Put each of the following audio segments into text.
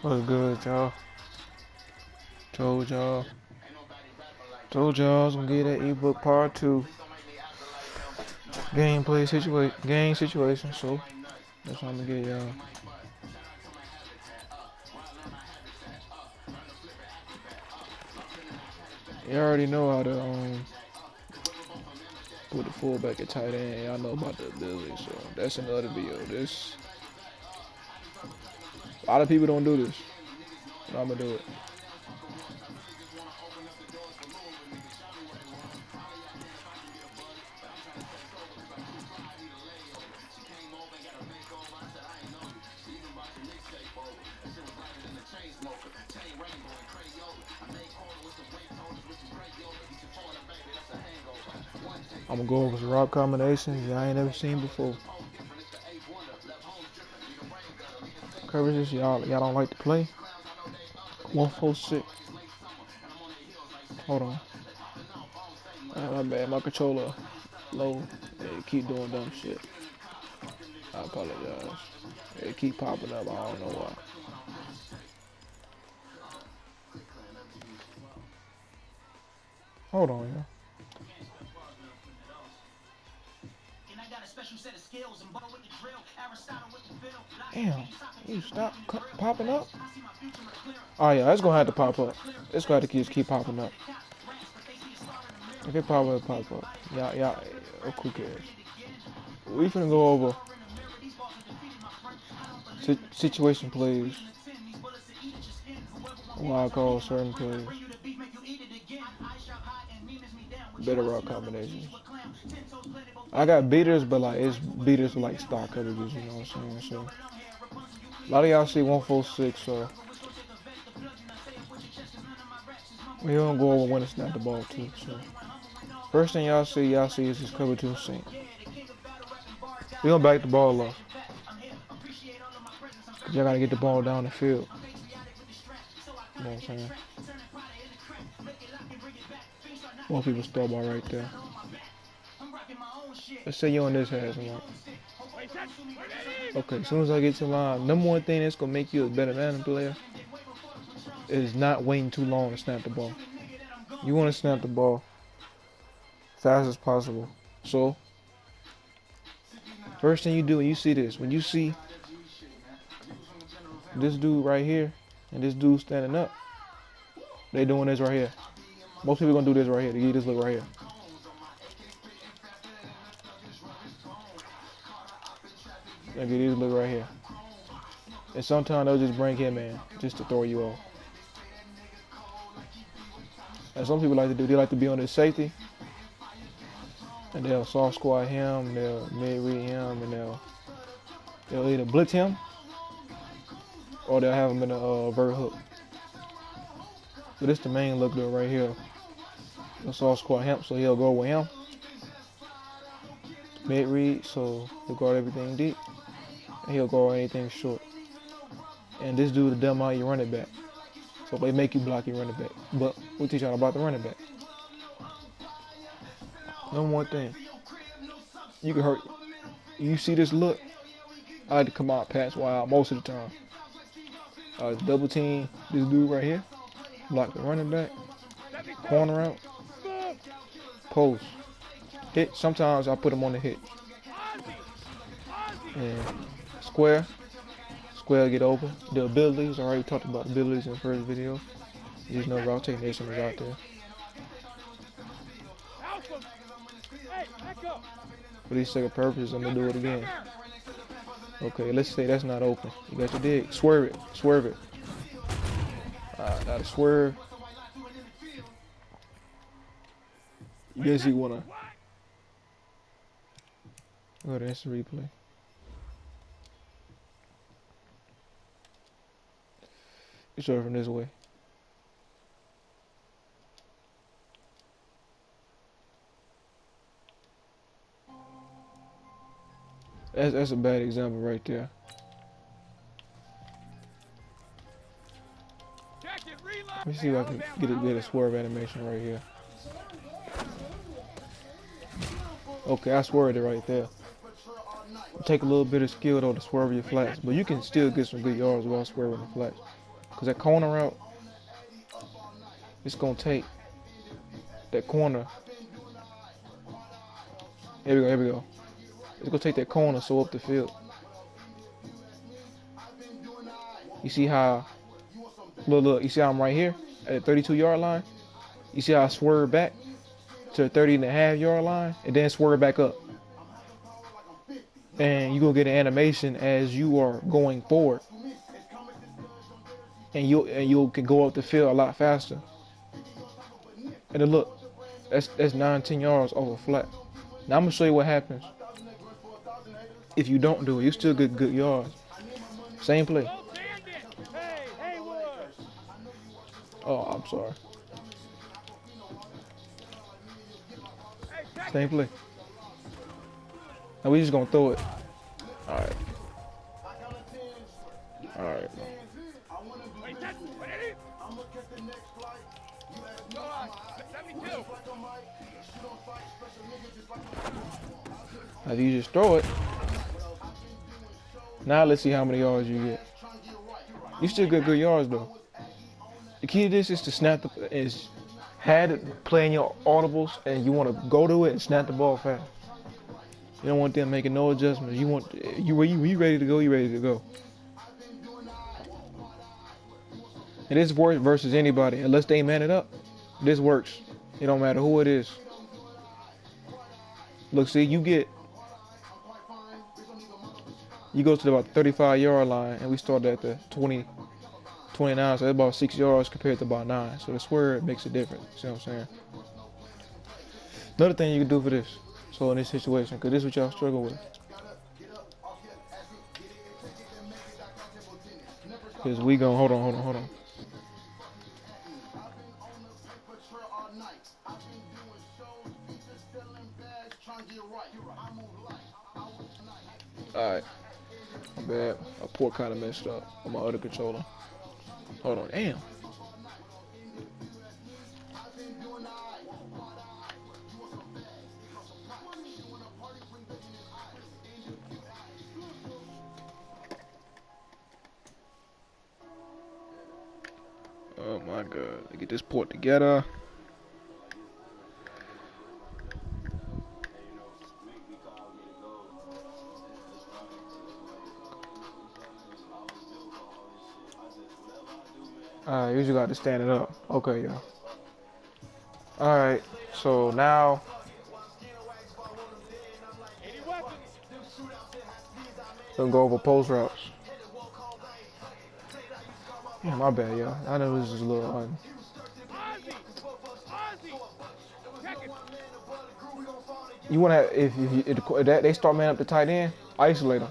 What's good, y'all? Told y'all. Told y'all I was gonna get that ebook part two. Game situation, so that's what I'm gonna get y'all. You already know how to put the fullback at tight end. Y'all know about the ability, so that's another video. This a lot of people don't do this, but I'm gonna do it. I'm gonna go over some route combinations y'all ain't never seen before. Coverages y'all don't like to play. 146. Hold on. My bad. My controller low. They keep doing dumb shit. I apologize. They keep popping up. I don't know why. Hold on, y'all. Damn, you stop popping up? Oh yeah, it's gonna have to pop up. It's gonna have to just keep popping up. If it pop up, pop up. Yeah, who cares? We finna go over situation plays. Why I call certain plays better route combinations. I got beaters, but like it's beaters with like stock coverages, you know what I'm saying? So a lot of y'all see 146, so we don't go over when to snap the ball too. So first thing y'all see is this cover two sink. We gonna back the ball up. Y'all gotta get the ball down the field. You know what I'm saying? Most people start ball right there. Let's say you on this half, okay, as soon as I get to line, number one thing that's gonna make you a better Madden player is not waiting too long to snap the ball. You want to snap the ball fast as possible. So first thing you do when you see this, when you see this dude right here and this dude standing up, they doing this right here. Most people gonna do this right here. They give this look right here. They give this look right here. And sometimes they'll just bring him in just to throw you off. And some people like to do, they like to be on this safety. And they'll soft squat him, they'll mid read him, and they'll either blitz him or they'll have him in a vert hook. But this the main look though right here. They'll soft squat him, so he'll go with him. Mid read, so he'll guard everything deep. And he'll guard anything short. And this dude will dumb out your running back. So they make you block your running back. But we teach y'all about the running back. Number one thing. You can hurt. You see this look? I like to come out pass wide most of the time. Double team this dude right here. Block the running back. Corner out. Post. Hit. Sometimes I put him on the hit. And square. Square get open. The abilities, I already talked about abilities in the first video. There's no route technician is out there. For these second purposes, I'm gonna do it again. Okay, let's say that's not open. You got your dig. Swerve it. Swerve it. Alright, now to swerve. You guys you wanna go to instant replay. You start from this way. That's a bad example right there. Let me see if I can get a swerve animation right here. Okay, I swerved it right there. Take a little bit of skill though to swerve your flats, but you can still get some good yards while swerving the flats. Cause that corner route, it's gonna take that corner. Here we go, here we go. It's gonna take that corner so up the field. You see how, look, you see how I'm right here at the 32-yard line? You see how I swerve back to the 30.5-yard line and then swerve back up. And you're gonna get an animation as you are going forward. And you can go up the field a lot faster. And then look, that's 9-10 yards over flat. Now I'm gonna show you what happens if you don't do it. You still get good yards. Same play. Oh, I'm sorry. Same play. Now we just gonna throw it. All right. All right. Now if you just throw it, now let's see how many yards you get. You still get good yards though. The key to this is to snap had it playing your audibles and you want to go to it and snap the ball fast. You don't want them making no adjustments. You want you ready to go, you ready to go. And this works versus anybody. Unless they man it up, this works. It don't matter who it is. Look, see, you go to about 35-yard line and we start at the 20, 29, so that's about 6 yards compared to about 9. So that's where it makes a difference. See what I'm saying? Another thing you can do for this, so in this situation, because this is what y'all struggle with. Because we gon' hold on. Alright. My bad. My port kind of messed up on my other controller. Hold on. Damn. Oh my god. Let me get this port together. Alright, you just got to stand it up. Okay, y'all. Alright, so now we'll go over post routes. Yeah, my bad, y'all. I know this is a little You want to, if they start man up the tight end, isolate them.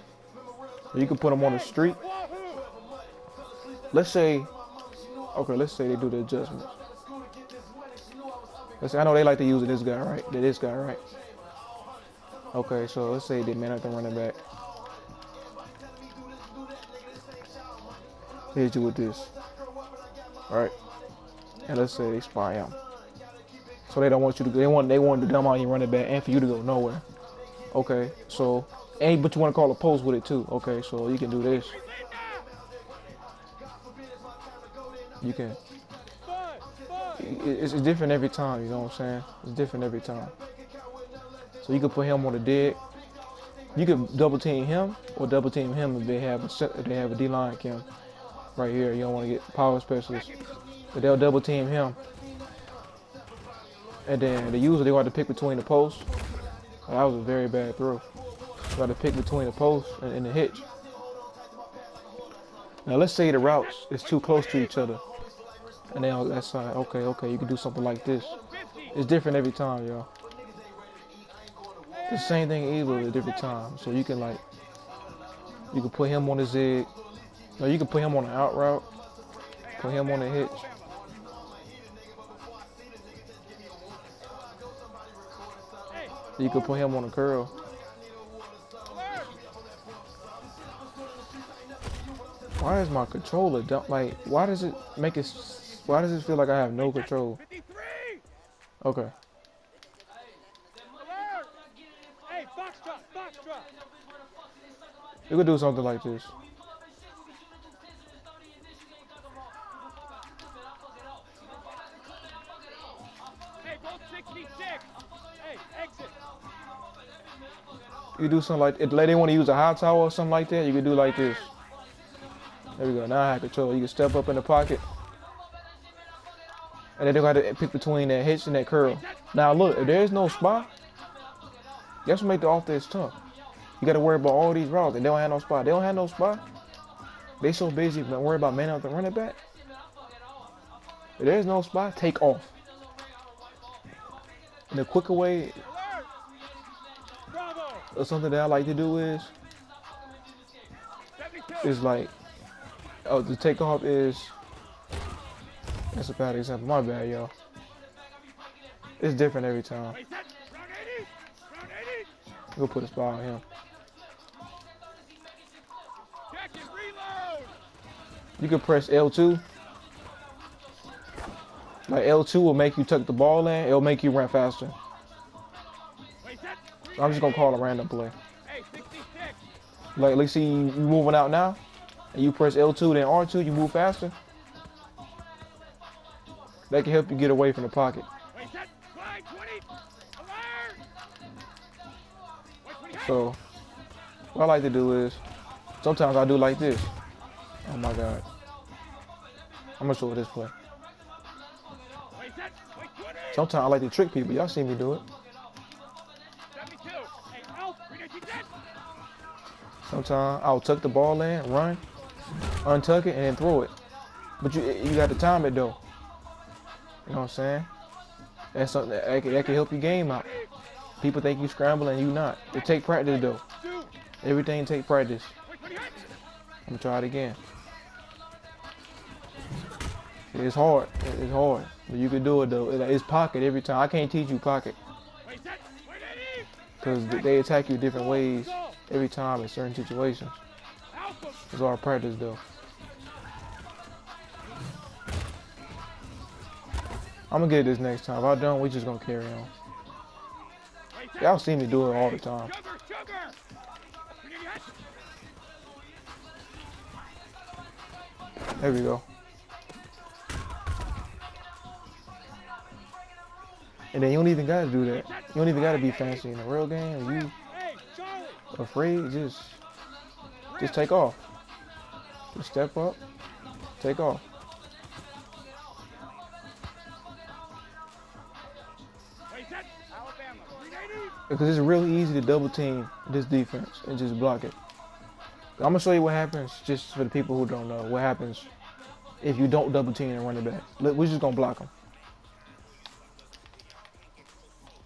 You can put them on the street. Let's say they do the adjustments. Let's say, I know they like to use this guy, right? Okay, so let's say they man up the running back. Hit you with this, right? And let's say they spy him. So they don't want you to. They want to dumb out your running back and for you to go nowhere. Okay, so but you want to call a post with it too. Okay, so you can do this. You can. It's different every time. You know what I'm saying? It's different every time. So you can put him on the dead. You can double team him or double team him if they have a D-line cam right here. You don't want to get power specialist, but they'll double team him. And then they're going to pick between the posts. Oh, that was a very bad throw. You got to pick between the posts and the hitch. Now let's say the routes is too close to each other, and then on that side, okay, you can do something like this. It's different every time, y'all. The same thing either at a different time. So you can put him on the zig. No, you can put him on the out route. Put him on the hitch. You can put him on a curl. Why is my controller like? Why does it feel like I have no control? Okay. You could do something like this. You do something like if they want to use a high tower or something like that, you can do like this. There we go. Now I have control. You can step up in the pocket. And then they got to pick between that hitch and that curl. Now look, if there's no spot, guess what make the offense tough? You got to worry about all these routes. They don't have no spot. They don't have no spot. They so busy worried about man up the running back. If there's no spot, take off. And the quicker way, or something that I like to do is like, the takeoff is, that's a bad example. My bad, y'all. It's different every time. We'll put a spot on him. You can press L2. Like L2 will make you tuck the ball in. It'll make you run faster. So I'm just gonna call a random play. Like, let's see you moving out now, and you press L2 then R2, you move faster. That can help you get away from the pocket. So what I like to do is, sometimes I do like this. Oh my God. I'm gonna show you this play. Sometimes I like to trick people. Y'all see me do it. Sometimes I'll tuck the ball in, run, untuck it, and then throw it. But you got to time it though. You know what I'm saying? That's something that can help your game out. People think you scrambling, you not. It take practice though. Everything take practice. I'm gonna try it again. It's hard. It's hard. But you can do it though. It's pocket every time. I can't teach you pocket. Because they attack you different ways every time in certain situations. It's all practice though. I'm gonna get this next time. If I don't, we just gonna carry on. Y'all see me do it all the time. There we go. And then you don't even gotta do that. You don't even gotta be fancy in a real game. If you afraid, just take off. Just step up, take off. Because it's really easy to double team this defense and just block it. I'm gonna show you what happens, just for the people who don't know, what happens if you don't double team and run it back. Look, we're just gonna block them.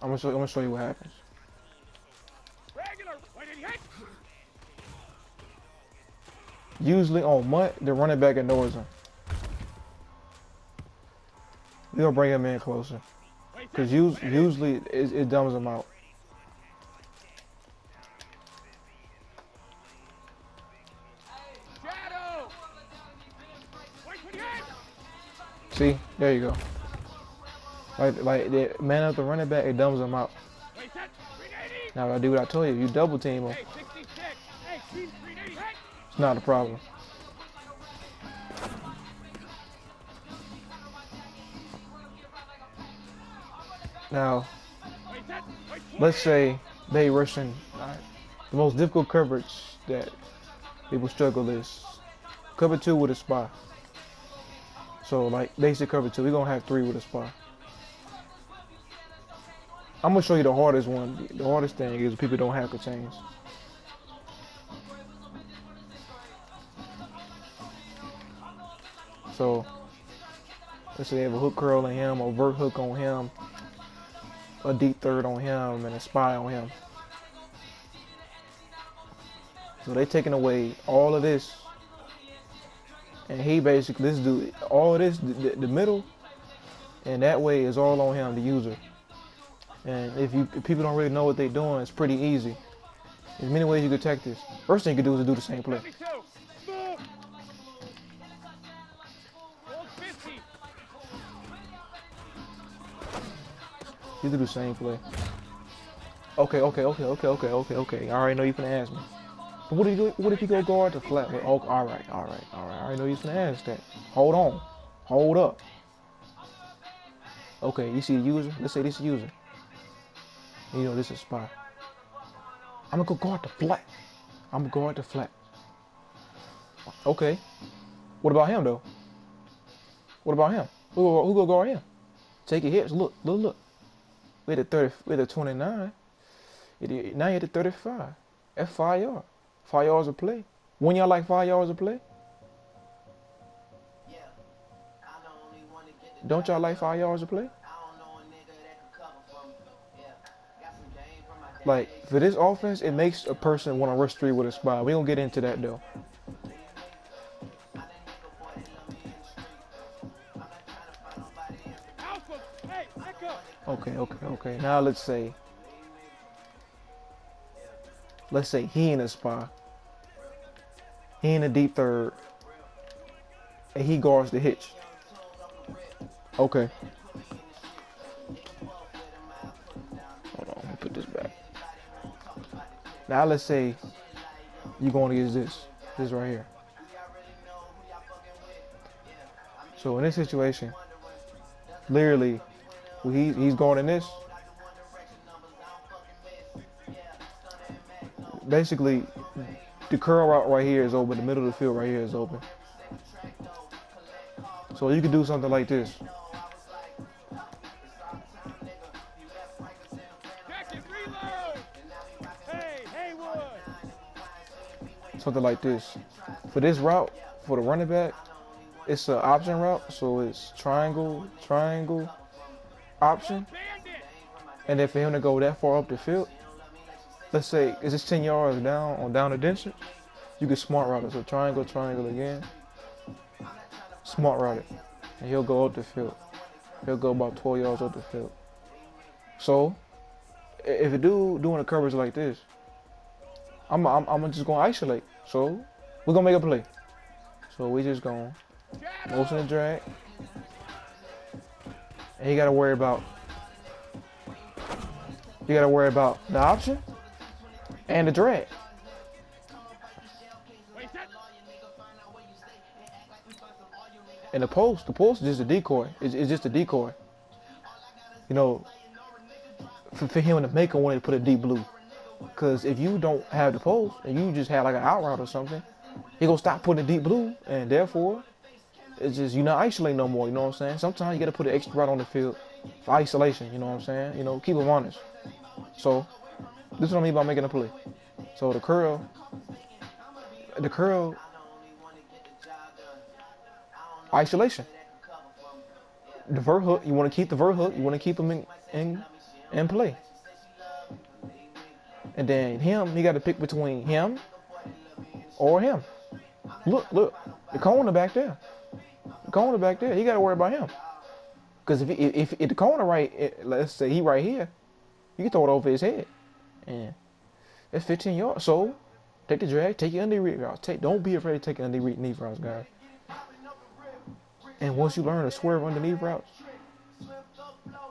I'm gonna show you what happens. Usually on Mutt, the running back ignores him. We're gonna bring him in closer. Because usually it dumbs him out. See, there you go. Like the man up the running back, it dumbs him out. Now I do what I told you. You double team him. It's not a problem. Now, let's say they rushing. The most difficult coverage that people struggle is cover 2 with a spy. So like basic cover 2, we're gonna have 3 with a spy. I'm gonna show you the hardest one. The hardest thing is people don't have contains. So let's say they have a hook curl on him, a vert hook on him, a deep third on him, and a spy on him. So they taking away all of this, and he basically, this dude, all of this, the middle, and that way is all on him, the user. And if people don't really know what they're doing, it's pretty easy. There's many ways you can attack this. First thing you can do is do the same play. You do the same play. Okay. I already know you're gonna ask me. But what if you go guard the flat? Oh, all right. I already know you're gonna ask that. Hold on. Hold up. Okay, you see the user? Let's say this is user. You know this is spy. I'm gonna go guard the flat. I'm gonna guard the flat. Okay. What about him though? What about him? Who gonna guard him? Take your hits. Look, look, look. We at the 30. We at the 29. Now you're at the 35. That's 5 yards. 5 yards a play. When y'all like 5 yards a play? Don't y'all like 5 yards a play? Like, for this offense, it makes a person want to rush 3 with a spy. We don't get into that, though. Okay. Now let's say he in a spy. He in a deep third. And he guards the hitch. Okay. Hold on, let me put this back. Now let's say you're going against this right here. So in this situation, literally, he's going in this. Basically, the curl route right here is open. The middle of the field right here is open. So you can do something like this. Something like this. For this route, for the running back, it's an option route. So it's triangle, option. And then for him to go that far up the field, let's say it's just 10 yards down on down the distance, you can smart route it. So triangle again. Smart route it. And he'll go up the field. He'll go about 12 yards up the field. So if a dude doing a coverage like this, I'm just gonna isolate. So we're gonna make a play. So we just gonna motion and drag. And you gotta worry about the option and the drag. And the post is just a decoy. It's just a decoy. You know, for him to make him want to put a deep blue. Because if you don't have the post and you just have like an out route or something, he gonna stop putting a deep blue, and therefore it's just you're not isolating no more. You know what I'm saying? Sometimes you gotta put an extra route on the field for isolation. You know what I'm saying? You know, keep them honest. So this is what I mean by making a play. So the curl, isolation. The vert hook, you want to keep the vert hook. You want to keep him in play. And then he got to pick between him or him. Look, the corner back there. He got to worry about him. Because if the corner let's say he right here, you can throw it over his head. And it's 15 yards. So take the drag, take your underneath routes. Don't be afraid to take your underneath routes, guys. And once you learn to swerve underneath routes,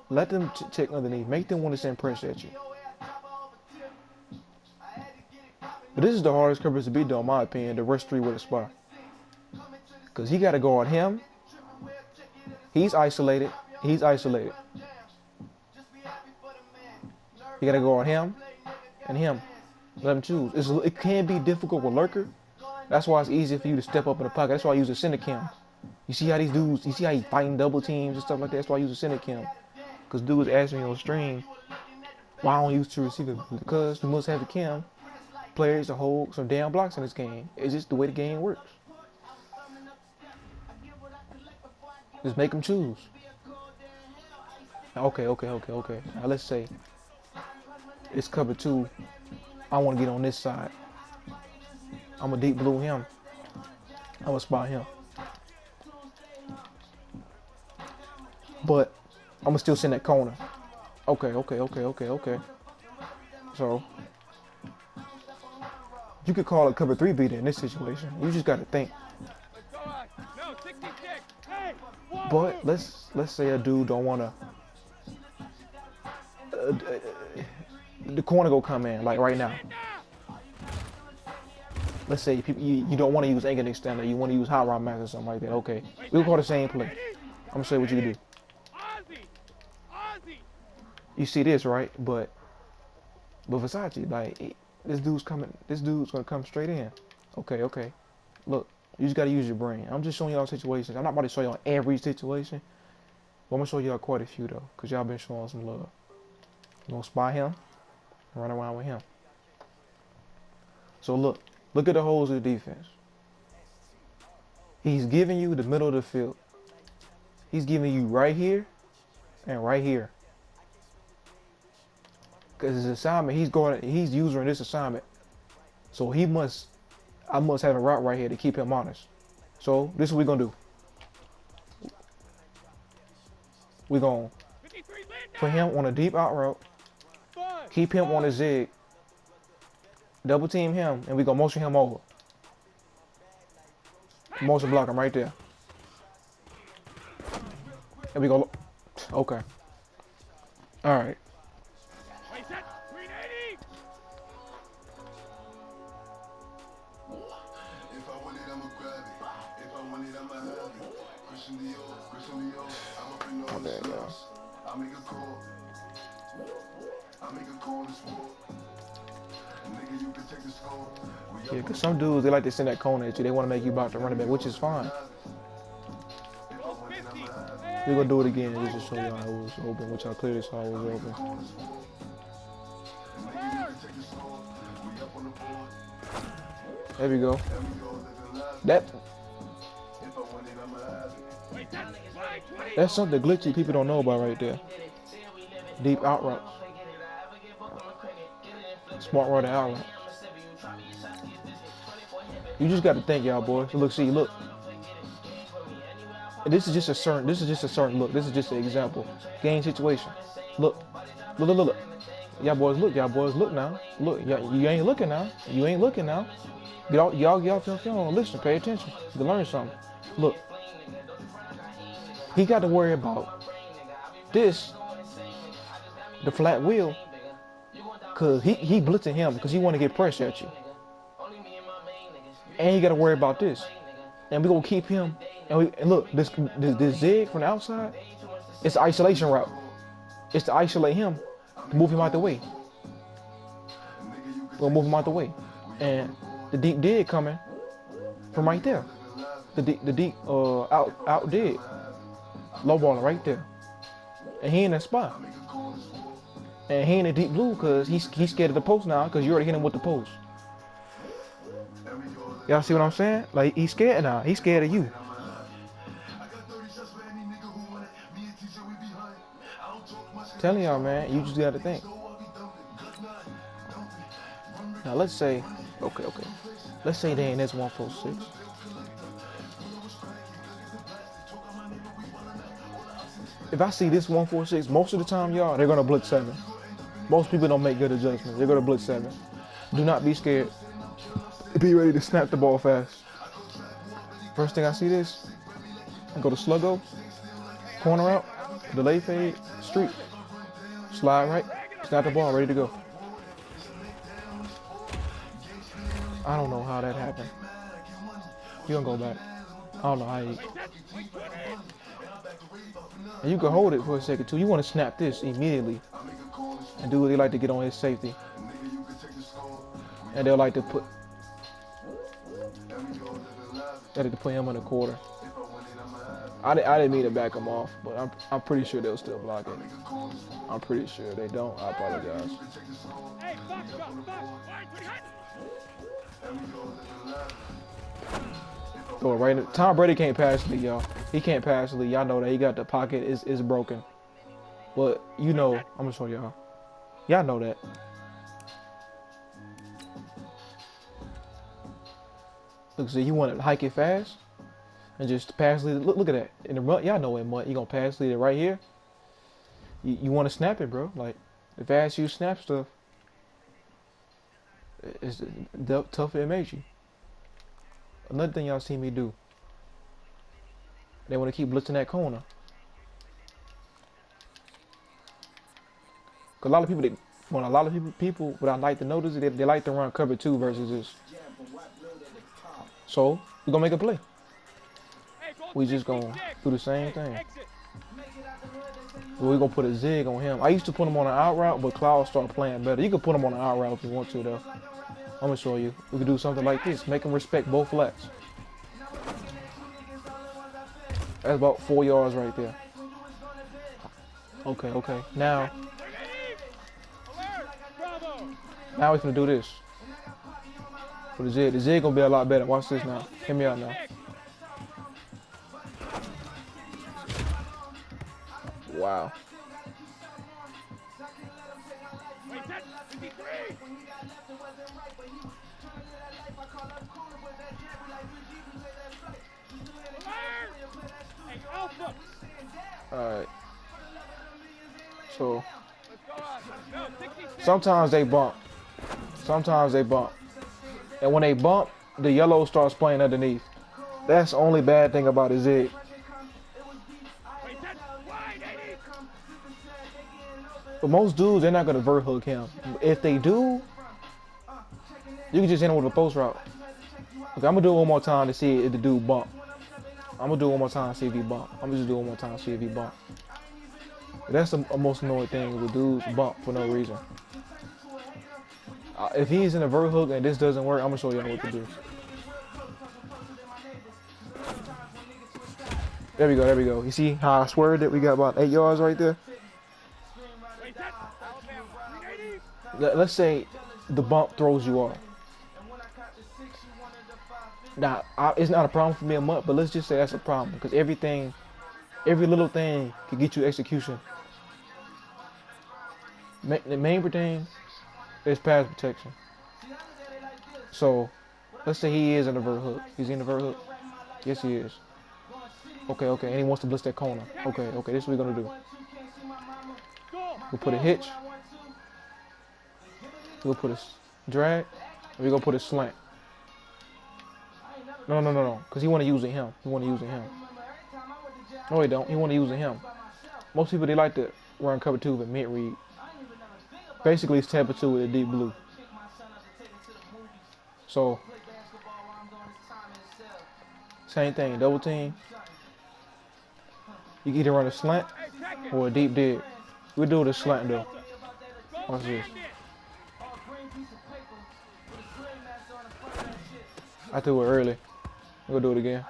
let them check underneath. Make them want to send pressure at you. But this is the hardest coverage to beat, though, in my opinion, the rush 3 with a spy. Because he got to guard him. He's isolated. You got to guard him and him. Let him choose. It can be difficult with lurker. That's why it's easier for you to step up in the pocket. That's why I use a center cam. You see how these dudes, you see how he's fighting double teams and stuff like that? That's why I use a center cam. Because dudes asking me on stream, why I don't use two receivers? Because you must have the cam players to hold some damn blocks in this game. It's just the way the game works. Just make them choose. Okay. Now let's say it's cover 2. I want to get on this side. I'm going to deep blue him. I'm going to spot him. But I'm going to still send that corner. Okay. So you could call it cover 3 beater in this situation. You just got to think. But let's say a dude don't want to. The corner go come in like right now. Let's say you don't want to use angle extender. You want to use hot rod max or something like that. Okay, we'll call the same play. I'm gonna show you what you can do. You see this, right? But Versace, like This dude's coming. This dude's gonna come straight in. Okay, okay. Look, you just gotta use your brain. I'm just showing y'all situations. I'm not about to show y'all every situation. But I'm gonna show y'all quite a few though, cause y'all been showing some love. You gonna spy him, run around with him. So look at the holes of the defense. He's giving you the middle of the field. He's giving you right here and right here. Cause his assignment, he's using this assignment. So I must have a route right here to keep him honest. So this is what we're gonna do. We're gonna put him on a deep out route, keep him on a zig, double team him, and we're gonna motion him over. Motion block him right there. And we go, okay. All right. Okay, yeah, because some dudes, they like to send that cone at you. They want to make you about to run it back, which is fine. We're going to do it again just to show y'all how it was open, which I clearly saw it was open. There we go. That's something glitchy people don't know about right there. Deep out routes. Smart running out route. You just got to think, y'all boys. Look, see, look. This is just a certain look. This is just an example. Game situation. Look. Look. Y'all boys look now. Look, you ain't looking now. You ain't looking now. Y'all get off your phone and listen, pay attention. You can learn something. Look. He got to worry about this, the flat wheel, cause he blitzing him because he want to get pressure at you. And you got to worry about this. And we gonna keep him. And look, this zig from the outside, it's the isolation route. It's to isolate him, to move him out the way. We'll move him out the way. And the deep dig coming from right there. The deep out dig. Low baller right there. And he in that spot. And he in the deep blue because he's scared of the post now because you already hit him with the post. Y'all see what I'm saying? Like, he's scared now. He's scared of you. Telling y'all, man, you just got to think. Now, let's say, okay. Let's say they in this 146. If I see this 146, most of the time, y'all, they're going to blitz 7. Most people don't make good adjustments. They're going to blitz 7. Do not be scared. Be ready to snap the ball fast. First thing I see this, I go to sluggo, corner out, delay fade, streak, slide right, snap the ball, ready to go. I don't know how that happened. You gonna go back. I don't know how you. And you can hold it for a second too. You want to snap this immediately and do what they like to get on his safety. And they'll like to put him in a quarter. I didn't mean to back him off, but I'm pretty sure they'll still block it. I'm pretty sure they don't. I apologize. Go right in. Tom Brady can't pass the lead, y'all. He can't pass the lead. Y'all know that. He got the pocket is broken. But you know, I'm gonna show y'all. Y'all know that. Look, see, you want to hike it fast and just pass lead. Look at that. In the run, y'all know it. You gonna pass lead it right here. You want to snap it, bro. Like, the fast you snap stuff, it's the tougher it makes you. Another thing y'all see me do, they want to keep blitzing that corner. Cause a lot of people, what I like to notice is they like to run cover 2 versus this. So we're gonna make a play. We just gonna do the same thing. We're gonna put a zig on him. I used to put him on an out route, but Cloud started playing better. You can put him on an out route if you want to, though. I'm gonna show you. We can do something like this. Make him respect both flats. That's about 4 yards right there. Okay, okay. Now he's gonna do this. With the zig. The zig gonna be a lot better. Watch this now. Hear me out now. Wow. Alright. So sometimes they bump. Sometimes they bump. And when they bump, the yellow starts playing underneath. That's the only bad thing about a zig. But most dudes, they're not gonna vert hook him. If they do, you can just hit him with a post route. Okay, I'm gonna do it one more time to see if the dude bump. I'm gonna do it one more time to see if he bump. I'm gonna just do it one more time to see if he bump. That's the most annoying thing with dudes bump for no reason. If he's in a vert hook and this doesn't work, I'm gonna show y'all what to do. There we go, there we go. You see how I swerved it? We got about 8 yards right there. Let's say the bump throws you off. Now, it's not a problem for me a month, but let's just say that's a problem because every little thing can get you execution. The main thing is pass protection. So, let's say he is in the vert hook. He's in the vert hook. Yes, he is. Okay, okay, and he wants to blitz that corner. Okay, okay, this is what we're gonna do. We'll put a hitch. We'll put a drag. We're gonna put a slant. No, because he want to use it him. He want to use it him. No, he don't. He want to use it him. Most people, they like to run cover 2 with mid read. Basically, it's tamper 2 with a deep blue. So, same thing, double team. You can either run a slant or a deep dig. We'll do the slant though. Watch this. I threw it early. We'll do it again.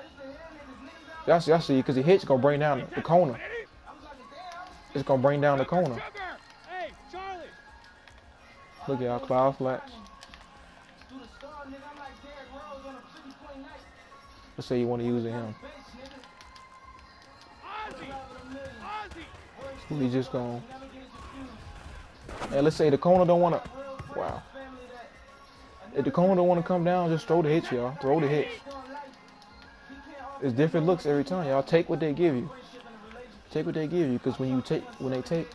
Y'all see, because the hit's gonna bring down the corner. It's gonna bring down the corner. Look at y'all, Cloud flats. Let's say you want to use it him. We just gonna. And let's say the corner don't wanna. Wow. If the corner don't wanna come down, just throw the hitch, y'all. Throw the hitch. It's different looks every time, y'all. Take what they give you. Take what they give you, because when they take.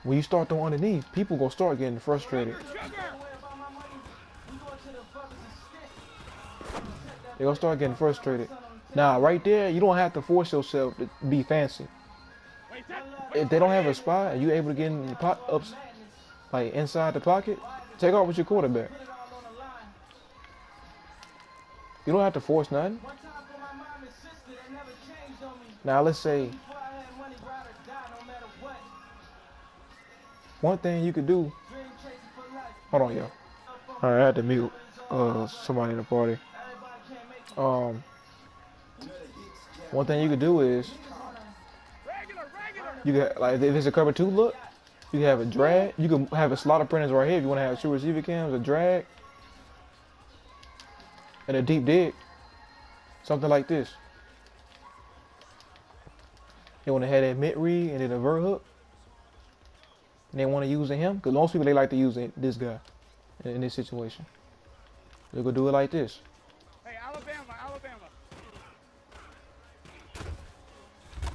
When you start throwing underneath, people gonna start getting frustrated. They're gonna start getting frustrated. Now, right there, you don't have to force yourself to be fancy. If they don't have a spot and you're able to get in the ups, like inside the pocket, take off with your quarterback. You don't have to force nothing. Now, let's say one thing you could do. Hold on, y'all. All right, I had to mute somebody in the party. One thing you could do is you got, like, if it's a cover 2 look, you can have a drag. You can have a slot of printers right here if you want to have 2 receiver cams, a drag, and a deep dig. Something like this. You want to have that mid read and then a vert hook. And they want to use him because most people, they like to use this guy in this situation. They're gonna do it like this. Hey, Alabama.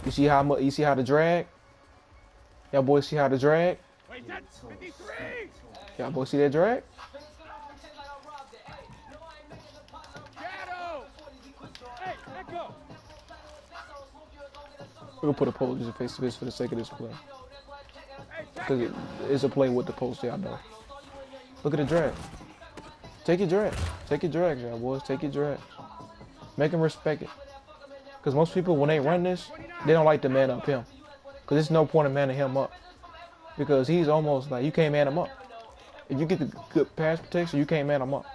You see how the drag? Y'all boys see how the drag? Wait, that's 53. Y'all boys see that drag? Shadow. Hey, let go. We're gonna put a post just face to face for the sake of this play. Because it's a play with the post, y'all know. Look at the drag. Take your drag. Take your drags, y'all boys. Take your drag. Make them respect it. Because most people, when they run this, they don't like to man up him. Because there's no point in manning him up. Because he's almost like, you can't man him up. If you get the good pass protection, you can't man him up.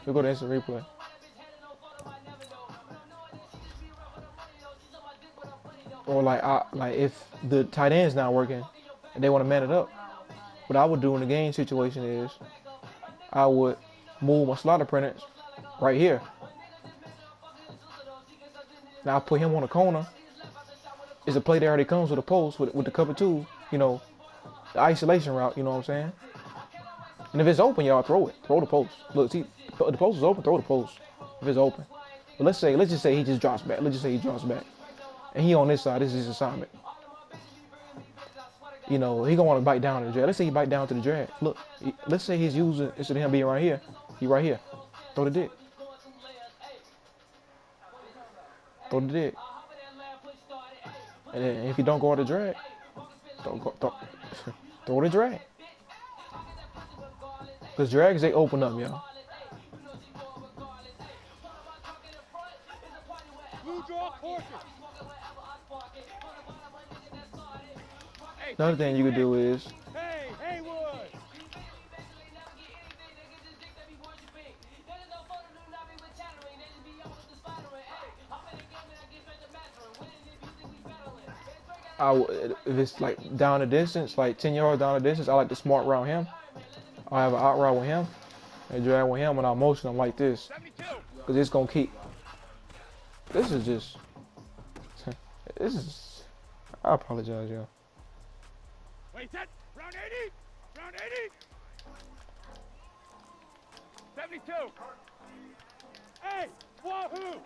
We'll go to instant replay. Or like if the tight end's not working and they want to man it up, what I would do in the game situation is I would move my slot apprentice right here. Now I put him on a corner. It's a play that already comes with a post with the cover two, you know, the isolation route, you know what I'm saying? And if it's open, y'all throw it. Throw the post. Look, see, the post is open, throw the post. If it's open. But let's just say he just drops back. Let's just say he drops back. And he on this side, this is his assignment. You know, he gonna want to bite down to the drag. Let's say he bite down to the drag. Look, let's say he's using, instead of him being right here, he right here. Throw the dick. Throw the dick. And then if you don't go on the drag, throw the drag. Because drags, they open up, y'all. Blue draw caution. Hey, Another thing you could do is, hey, Haywood. if it's like down the distance, like 10 yards down the distance, I like to smart route him. I have an out route with him and drag with him, and I motion him like this. 72. Because it's going to keep. This is, I apologize, y'all. Wait, set. Round 80. Round 80. 72. Hey, wahoo.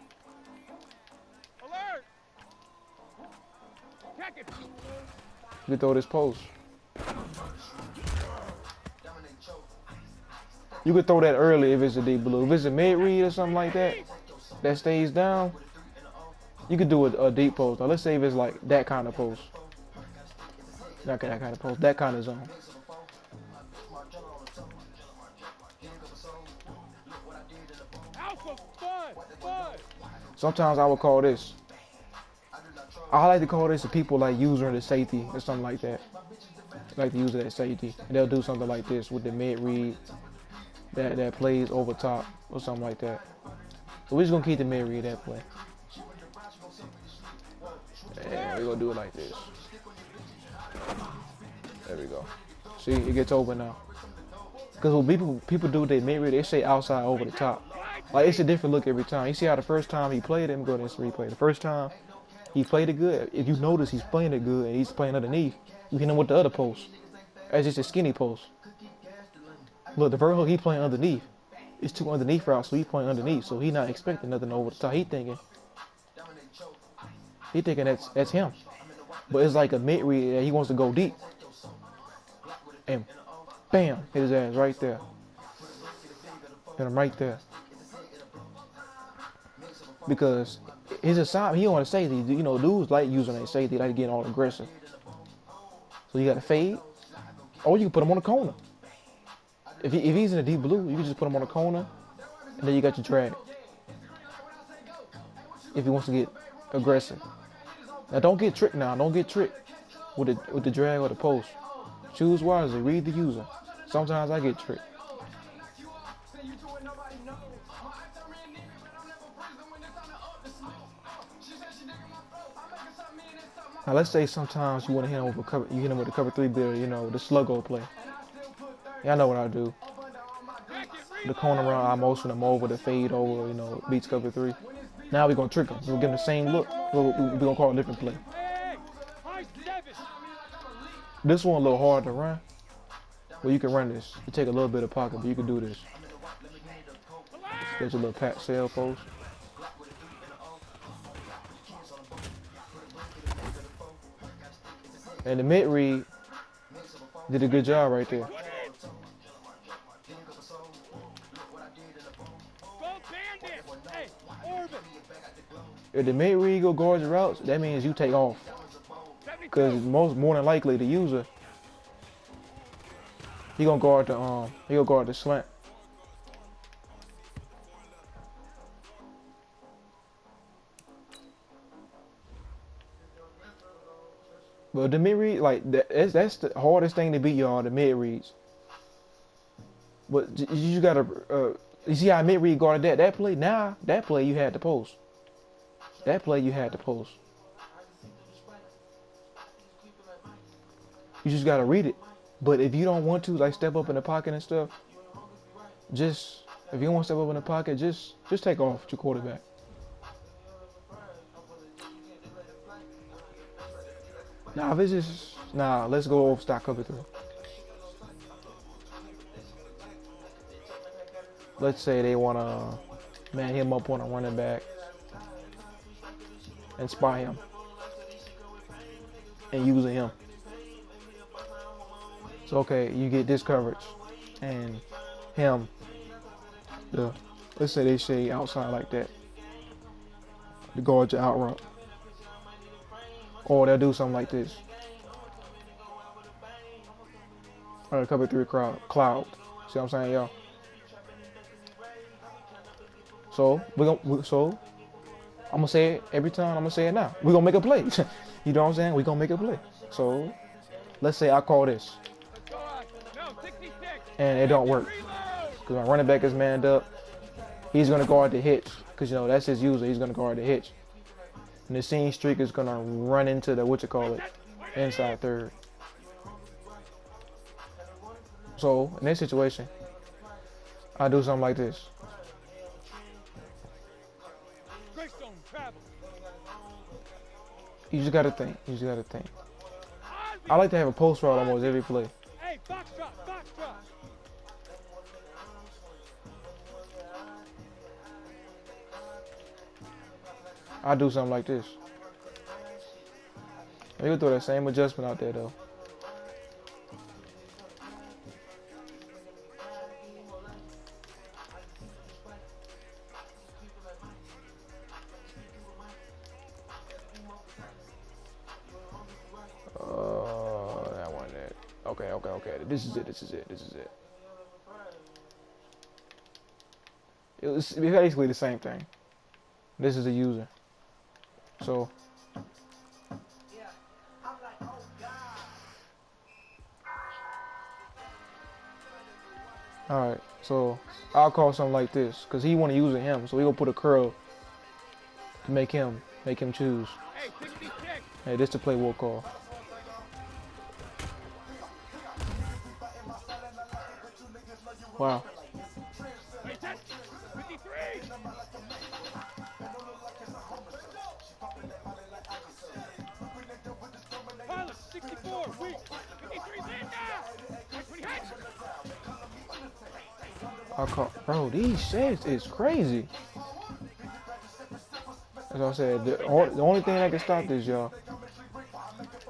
Alert. Check it. You can throw this post. You could throw that early if it's a deep blue. If it's a mid read or something like that, that stays down, you could do a deep post. Now let's say if it's like that kind of post. Not that kind of post, that kind of zone. Alpha, bud. Sometimes I would call this. I like to call this to people like user the safety or something like that. They like to use it as safety. And they'll do something like this with the mid read that plays over top or something like that. So we're just gonna keep the mid read that play. And we're gonna do it like this. There we go. See, it gets open now. Because when people do their mid read, they say outside over the top. Like it's a different look every time. You see how the first time he played it, I'm going to replay. The first time he played it good. If you notice he's playing it good and he's playing underneath, you hit him with the other post. That's just a skinny post. Look, the vertical he playing underneath. It's two underneath routes, so he's playing underneath. So he's not expecting nothing over the top. He thinking that's him. But it's like a mid read that he wants to go deep. And bam, hit his ass right there. Hit him right there. Because his assignment, he on a safety. You know, dudes like using a safety, like getting all aggressive. So you got to fade, or you can put him on the corner. If he's in a deep blue, you can just put him on the corner, and then you got your drag. If he wants to get aggressive. Now don't get tricked now. Don't get tricked with the drag or the post. Choose wisely. Read the user. Sometimes I get tricked. Now let's say sometimes you want to hit him with a cover. You hit him with a cover 3 build. You know, the sluggo play. Yeah, I know what I do. The corner run, I motion him over, the fade over. You know, beats cover 3. Now we're gonna trick him. We're gonna give him the same look. We're gonna call it a different play. This one a little hard to run. Well, you can run this. You take a little bit of pocket, but you can do this. Get your little pat sail post. And the mid read did a good job right there. If the mid read go guard your routes, that means you take off. Because more than likely the user, he gonna guard the slant. But the mid read, like that's the hardest thing to beat, y'all. The mid reads. But you gotta, you see how mid read guarded that play. Now that play you had to post. That play you had to post. You just gotta read it. But if you don't want to, like, step up in the pocket and stuff, just if you don't want to step up in the pocket, just take off your quarterback. Nah, if it's just let's go over stock cover 3. Let's say they wanna man him up on a running back and spy him and using him. So okay, you get this coverage and him. Let's say they shade outside like that to guard your out route. Or they'll do something like this. Or cover 3 cloud. See what I'm saying, y'all? So I'm gonna say it every time. I'm gonna say it now. We're gonna make a play. You know what I'm saying? We're gonna make a play. So let's say I call this. And it don't work. Because my running back is manned up. He's gonna guard the hitch. Because you know that's his user. He's gonna guard the hitch. And the seam streak is gonna run into the inside third. So in this situation, I do something like this. You just gotta think. I like to have a post route almost every play. Hey, box drop, box drop. I do something like this. You can throw that same adjustment out there though. That one. Okay. This is it. It's basically the same thing. This is the user. So alright, so I'll call something like this because he want to use him, so we gonna put a curl to make him choose. Hey, this the play we'll call. Wow. Bro, these shades is crazy. As I said, the only thing that can stop this, y'all,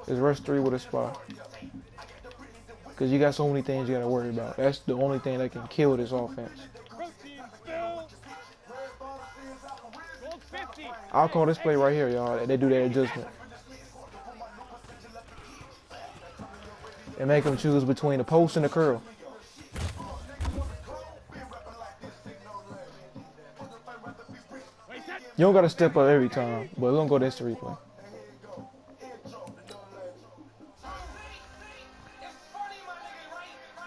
is rush 3 with a spy. Because you got so many things you got to worry about. That's the only thing that can kill this offense. I'll call this play right here, y'all. They do that adjustment. And make them choose between the post and the curl. You don't got to step up every time, but we're going to go this to replay.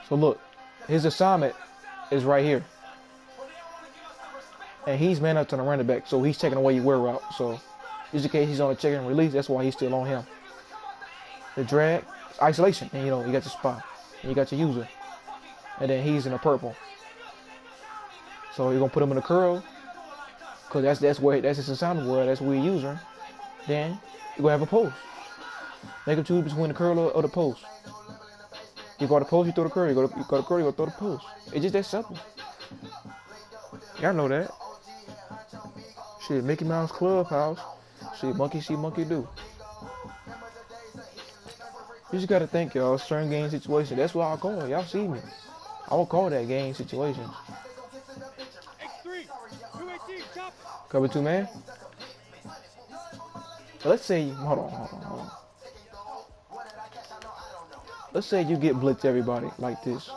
So look, his assignment is right here. And he's man up to the running back, so he's taking away your wear route. So just in case he's on a check and release, that's why he's still on him. The drag, isolation, and you know, you got your spot, and you got your user. And then he's in the purple. So you're going to put him in the curl. Because that's his assignment word, that's where you use her. Then you're going to have a post. Make him choose between the curl or the post. You go to the post, you throw the curl. You go to the curl, you go throw the post. It's just that simple. Y'all know that. Shit, Mickey Mouse Clubhouse. Shit, monkey see, monkey do. You just got to think, y'all, certain game situation. That's what I'll call it. Y'all see me. I will call that game situation. Cover 2 man. Let's say, hold on. Let's say you get blitz everybody like this.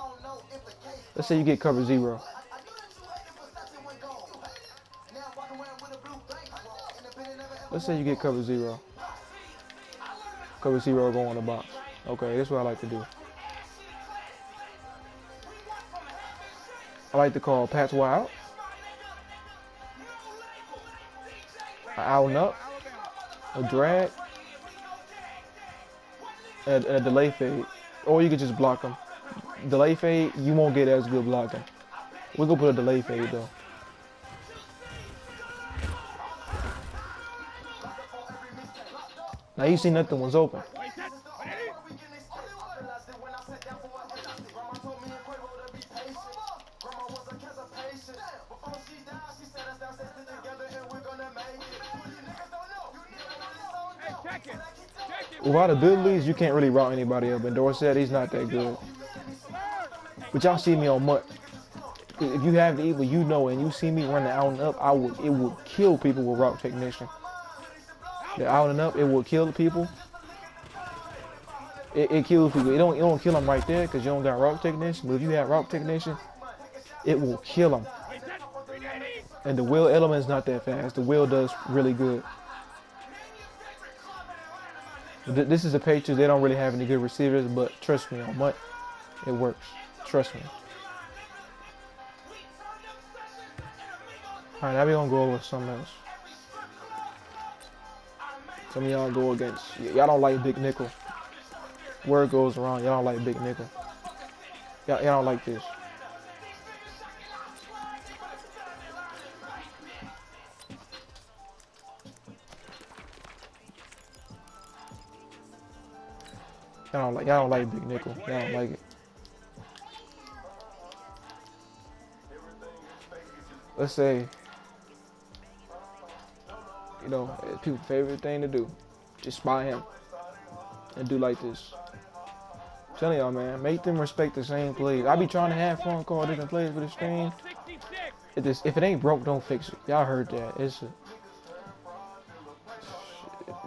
Let's say you get cover 0. Let's say you get cover 0. Cover zero go on the box. Okay, that's what I like to do. I like to call Pat's wild. An out and up. A drag. And a delay fade. Or you could just block them. Delay fade, you won't get as good blocking. We're going to put a delay fade though. Now you see nothing was open. Without abilities, you can't really route anybody up. And Dorsett, he's not that good. But y'all see me on MUT. If you have the evil, you know, and you see me running out and up, it would kill people with route technician. The out and up, it will kill the people. It kills people. It don't kill them right there because you don't got route technician. But if you have route technician, it will kill them. And the wheel element is not that fast. The wheel does really good. This is the Patriots. They don't really have any good receivers, but trust me on MUT, it works. Trust me. All right, now we're gonna go over something else. Some of y'all go against. Y'all don't like big nickel. Word goes around. Y'all don't like big nickel. Y'all don't like this. Y'all don't like big nickel. Y'all don't like it. Let's say, you know, it's people's favorite thing to do. Just spy him and do like this. I'm telling y'all, man, make them respect the same plays. I be trying to have fun, call different plays for this thing. If it ain't broke, don't fix it. Y'all heard that.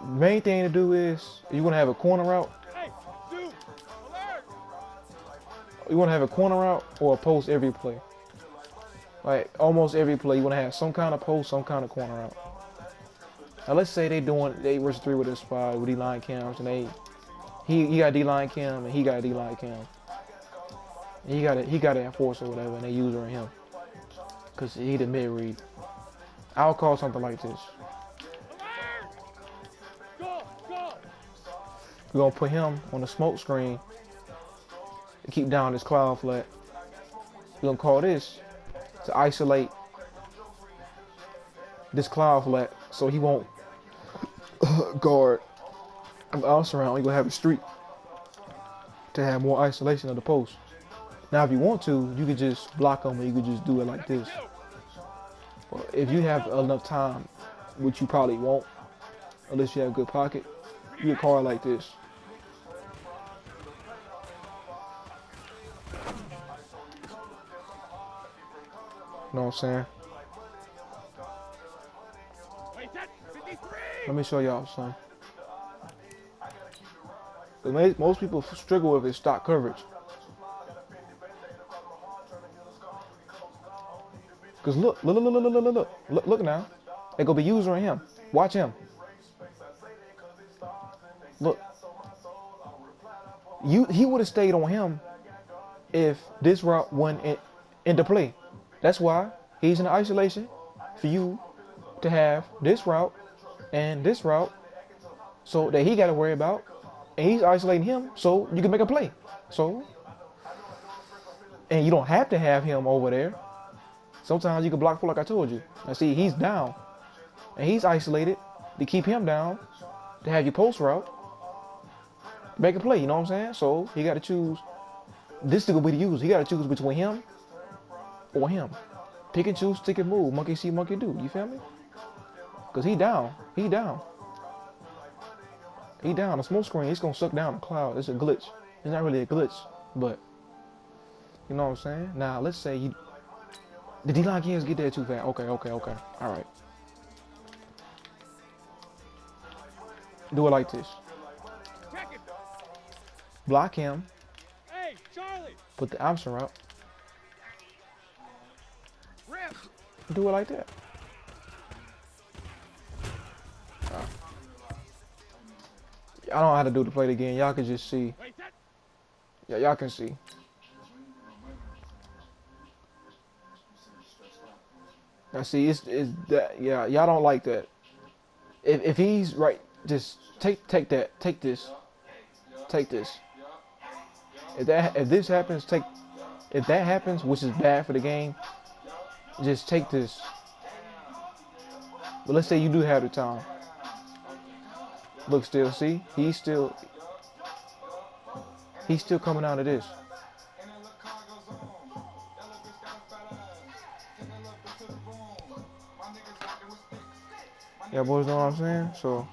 Main thing to do is you want to have a corner route. You want to have a corner route or a post every play. Like almost every play, you want to have some kind of post, some kind of corner route. Now let's say they doing 8 versus 3 with this spy with D-line cams, and he got D-line cam and he got D-line cam. And he got an enforcer or whatever, and they using him because he the mid read. I'll call something like this. We're gonna put him on the smoke screen. Keep down this cloud flat. We're gonna call this to isolate this cloud flat so he won't guard the outs around. You're gonna have a streak to have more isolation of the post. Now if you want to, you could just block him, or you could just do it like this. But if you have enough time, which you probably won't unless you have a good pocket, you can call it like this. You know what I'm saying? Let me show y'all something. Most people struggle with is stock coverage. Cause look now. They gonna be using him. Watch him. Look. He would have stayed on him if this route went into play. That's why he's in the isolation for you to have this route and this route so that he got to worry about, and he's isolating him so you can make a play. So, and you don't have to have him over there. Sometimes you can block for like I told you. Now see, he's down and he's isolated to keep him down to have your post route, make a play. You know what I'm saying? So he got to choose. This is going to be the use. He got to choose between him or him. Pick and choose, stick and move. Monkey see, monkey do. You feel me? Because he down. He down. He down. The smoke screen, it's going to suck down the cloud. It's a glitch. It's not really a glitch, but you know what I'm saying? Now, let's say the D-line can't get there too fast. Okay. All right. Do it like this. Block him. Hey, Charlie. Put the option route. Do it like that. I don't know how to do the play again. Y'all can just see. Wait, set. Yeah, y'all can see. Now see, it's that. Yeah, y'all don't like that. If he's right, just take that. Take this. Take this. If this happens, if that happens, which is bad for the game, just take this. But let's say you do have the time. Look, still, see, he's still coming out of this. Yeah, boys, know what I'm saying? So.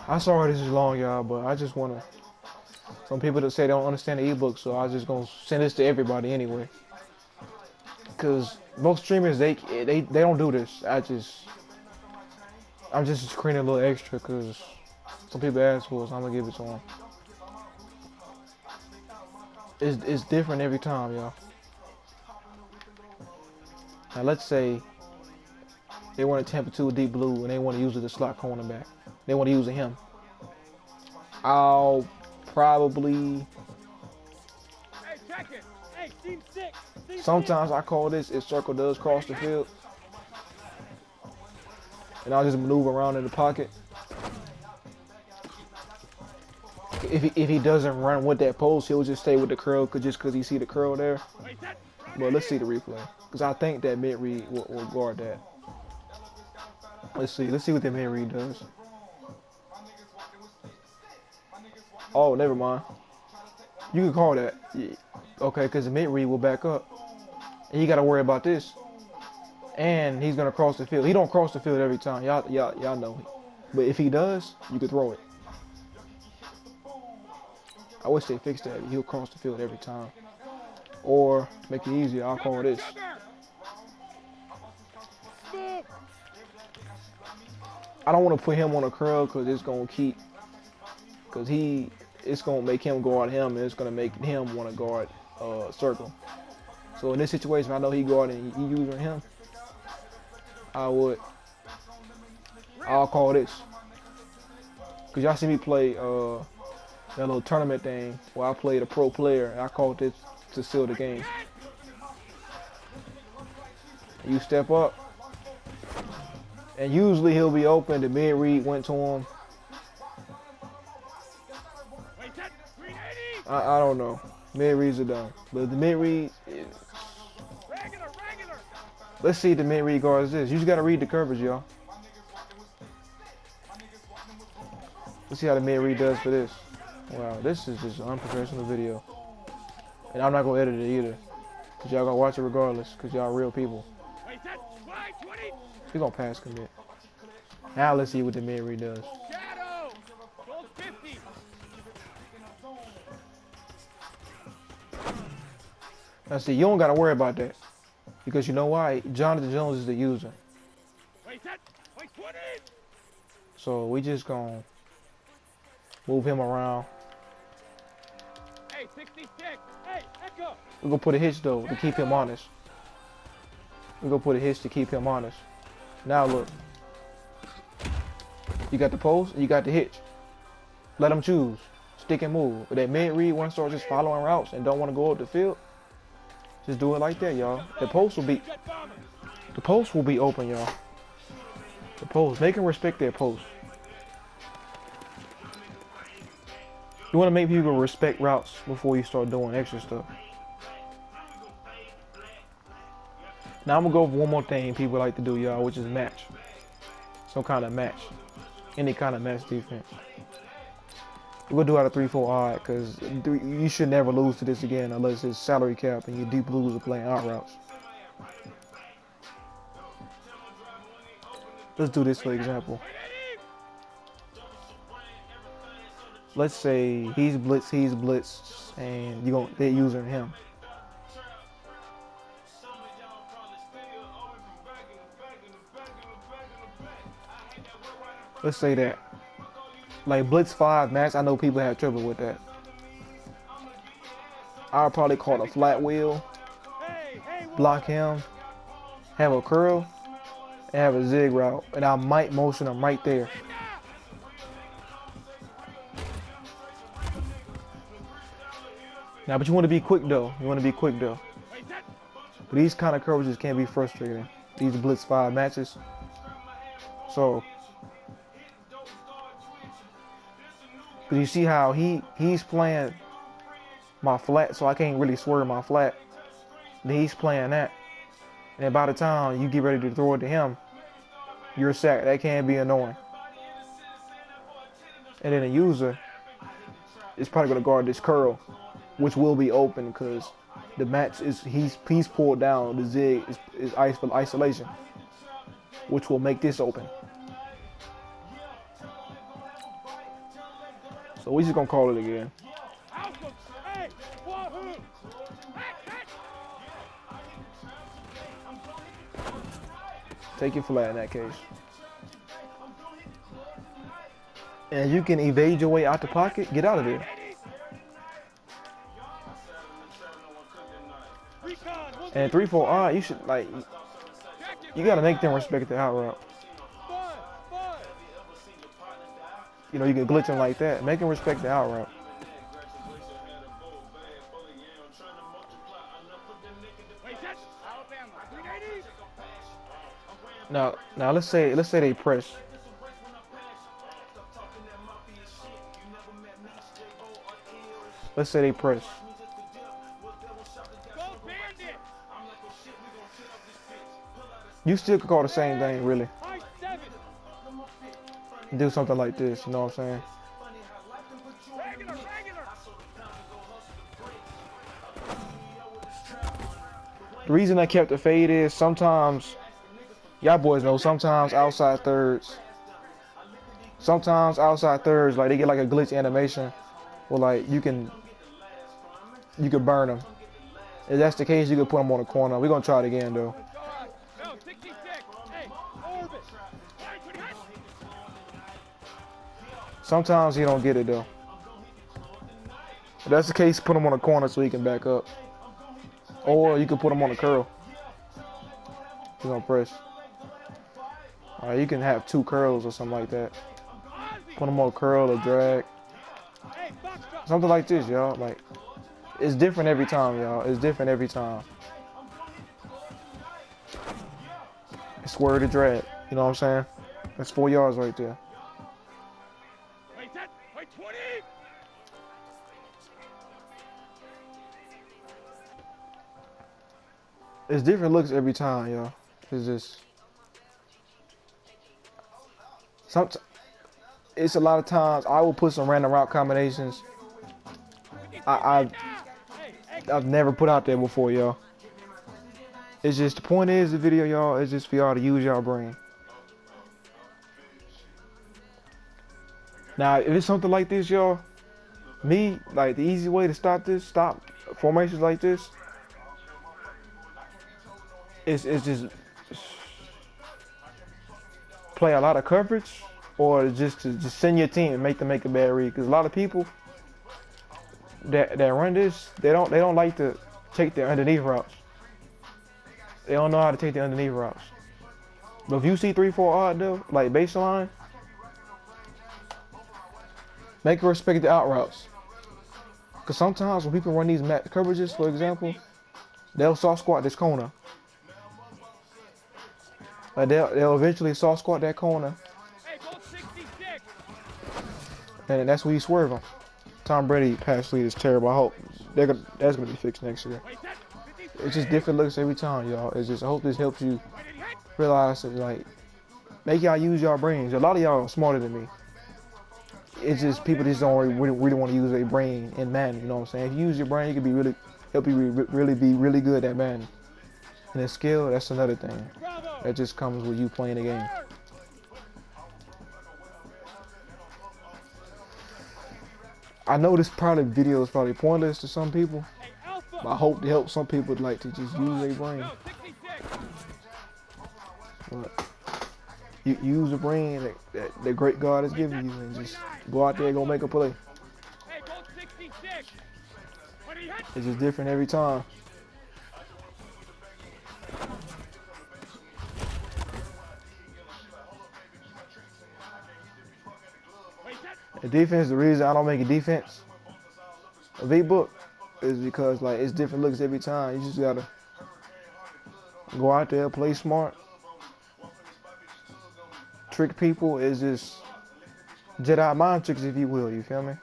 I'm sorry this is long, y'all, but I just want to. Some people that say they don't understand the ebook, so I was just gonna send this to everybody anyway. Cause most streamers they don't do this. I'm just screening a little extra cause some people ask for it, so I'm gonna give it to them. It's different every time, y'all. Now let's say they want to temper to a deep blue and they want to use it as slot cornerback. They want to use him. I'll probably. Hey, check it. Hey, team six. Sometimes I call this if circle does cross the field. And I'll just maneuver around in the pocket. If he doesn't run with that post, he'll just stay with the curl just because he see the curl there. But let's see the replay. Because I think that mid-read will guard that. Let's see what the mid-read does. Oh, never mind. You can call that. Yeah. Okay, because the mid-read will back up. And you got to worry about this. And he's going to cross the field. He don't cross the field every time. Y'all know. But if he does, you can throw it. I wish they fixed that. He'll cross the field every time. Or, to make it easier, I'll call this. I don't want to put him on a curl because it's going to keep. Because it's going to make him guard him, and it's going to make him want to guard circle. So in this situation, I know he guarding, he using him. I'll call this. Because y'all see me play that little tournament thing where I played a pro player, and I called this to seal the game. You step up, and usually he'll be open. The mid-read went to him. I don't know. Mid-reads are done. But the mid-read, let's see if the mid-read guards this. You just got to read the coverage, y'all. Let's see how the mid-read does for this. Wow, this is just an unprofessional video. And I'm not going to edit it either. Because y'all going to watch it regardless. Because y'all real people. He's going to pass commit. Now let's see what the mid-read does. Now see, you don't got to worry about that. Because you know why? Jonathan Jones is the user. So we just going to move him around. Hey, 66. Hey, Echo. We're going to put a hitch, though, to keep him honest. We're going to put a hitch to keep him honest. Now, look. You got the post and you got the hitch. Let him choose. Stick and move. If that mid-read want to start just following routes and don't want to go up the field, just do it like that, y'all. The post will be open, y'all. The post. Make him respect their post. You want to make people respect routes before you start doing extra stuff. Now I'm going to go over one more thing people like to do, y'all, which is match. Some kind of match. Any kind of match defense. We're going to do out of 3-4 odd because you should never lose to this again unless it's salary cap and your deep blues are playing out routes. Let's do this for example. Let's say he's blitzed, and they're using him. Let's say that. Like blitz 5 max, I know people have trouble with that. I'll probably call it a flat wheel. Hey, block him, have a curl, and have a zig route, and I might motion him right there. Now, but you want to be quick though. You want to be quick though. But these kind of coverages can be frustrating. These blitz 5 matches. So, because you see how he's playing my flat, so I can't really swerve my flat. Then he's playing that, and then by the time you get ready to throw it to him, you're sacked. That can be annoying. And then the user is probably gonna guard this curl, which will be open because the match is he's pulled down. The zig is ice for isolation, which will make this open. So we just gonna call it again. Take your flat in that case. And you can evade your way out the pocket. Get out of there. And 3-4 odd, you should you gotta make them respect the out route. You know, you can glitch them like that. Make them respect the out route. Now let's say they press. Let's say they press. You still could call the same thing, really. Do something like this, you know what I'm saying? The reason I kept the fade is sometimes, y'all boys know, sometimes outside thirds, like they get like a glitch animation, where like you can burn them. If that's the case, you can put them on the corner. We're gonna try it again though. Sometimes he don't get it though. If that's the case, put him on the corner so he can back up. Or you can put him on the curl. He's gonna press. Alright, you can have 2 curls or something like that. Put him on a curl or drag. Something like this, y'all. Like, it's different every time, y'all. It's different every time. Swerve to drag. You know what I'm saying? That's 4 yards right there. It's different looks every time, y'all. It's just it's a lot of times I will put some random route combinations I've never put out there before, y'all. It's just, the point is, the video, y'all, is just for y'all to use y'all brain. Now, if it's something like this, y'all, like the easy way to stop formations like this, it's just play a lot of coverage, or just send your team and make them make a bad read. Because a lot of people that run this, they don't like to take their underneath routes. They don't know how to take the underneath routes. But if you see 3-4 odd though, like baseline, make her respect the out routes. Because sometimes when people run these match coverages, for example, they'll soft squat this corner. Like they'll eventually soft squat that corner. And that's where you swerve them. Tom Brady pass lead is terrible. I hope that's gonna be fixed next year. It's just different looks every time, y'all. It's just, I hope this helps you realize that, like, make y'all use y'all brains. A lot of y'all are smarter than me. It's just people just don't really want to use their brain in Madden. You know what I'm saying? If you use your brain, you can be help you be really good at Madden. And then skill, that's another thing. That just comes with you playing the game. I know this video is probably pointless to some people, but I hope to help some people like to just use their brain. But you use the brain that the great God has given you, and just go out there and go make a play. It's just different every time. The defense, the reason I don't make a defense a V-book is because like it's different looks every time. You just gotta go out there, play smart, trick people. Is just Jedi mind tricks, if you will. You feel me?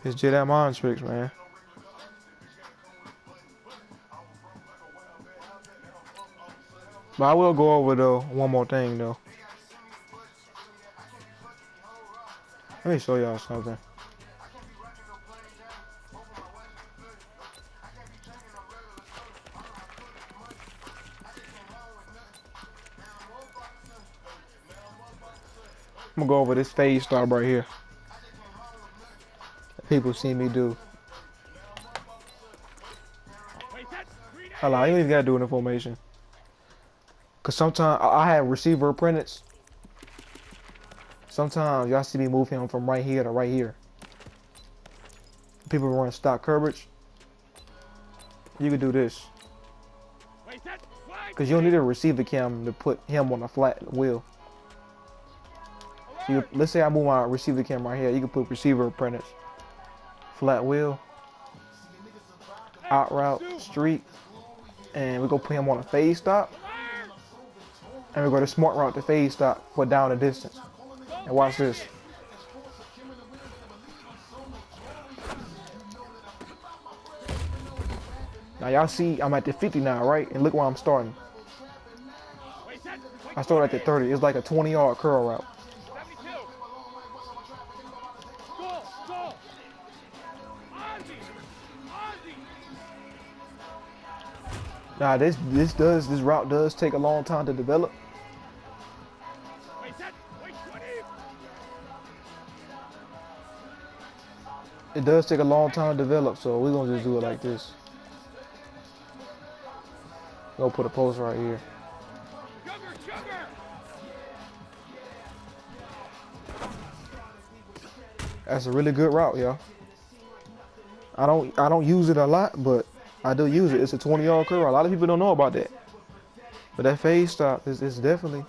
It's Jedi mind tricks, man. But I will go over though one more thing though. Let me show y'all something. I'm gonna go over this phase stop right here. People see me do. Hold on, you don't even gotta do an information. Cause sometimes I have receiver apprentice. Sometimes y'all see me move him from right here to right here. People run stock coverage. You can do this. Cause you don't need a receiver cam to put him on a flat wheel. So let's say I move my receiver cam right here. You can put receiver apprentice, flat wheel, out route, street, and we go put him on a phase stop. And we go to smart route to phase stop for down the distance. And watch this. Now y'all see I'm at the 50 now, right? And look where I'm starting. I started at the 30. It's like a 20-yard curl route. Now this route does take a long time to develop. It does take a long time to develop, so we're gonna just do it like this. Go put a post right here. That's a really good route, y'all. I don't use it a lot, but I do use it. It's a 20-yard curl. A lot of people don't know about that. But that phase stop is definitely.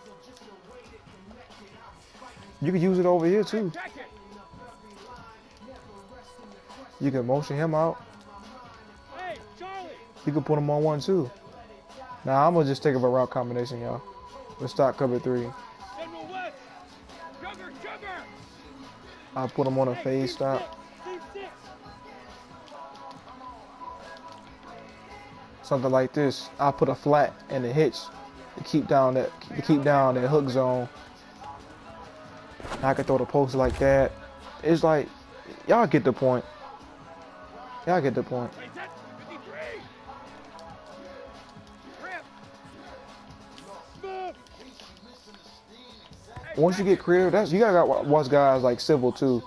You can use it over here too. You can motion him out. You can put him on one too. Now I'm gonna just take up a route combination, y'all. Let's start cover 3. I'll put him on a phase stop. Something like this. I'll put a flat and a hitch to keep down that hook zone. I can throw the post like that. It's like y'all get the point. Y'all get the point. Once you get creative, you gotta watch guys like Civil too.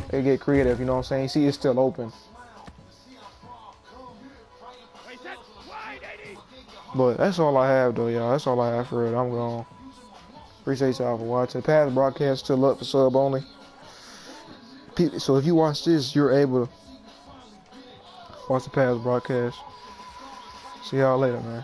They get creative, you know what I'm saying? See, it's still open. But that's all I have though, y'all. That's all I have for it. I'm gone. Appreciate y'all for watching. Past broadcast still up for sub only. So if you watch this, you're able to watch the past broadcast. See y'all later, man.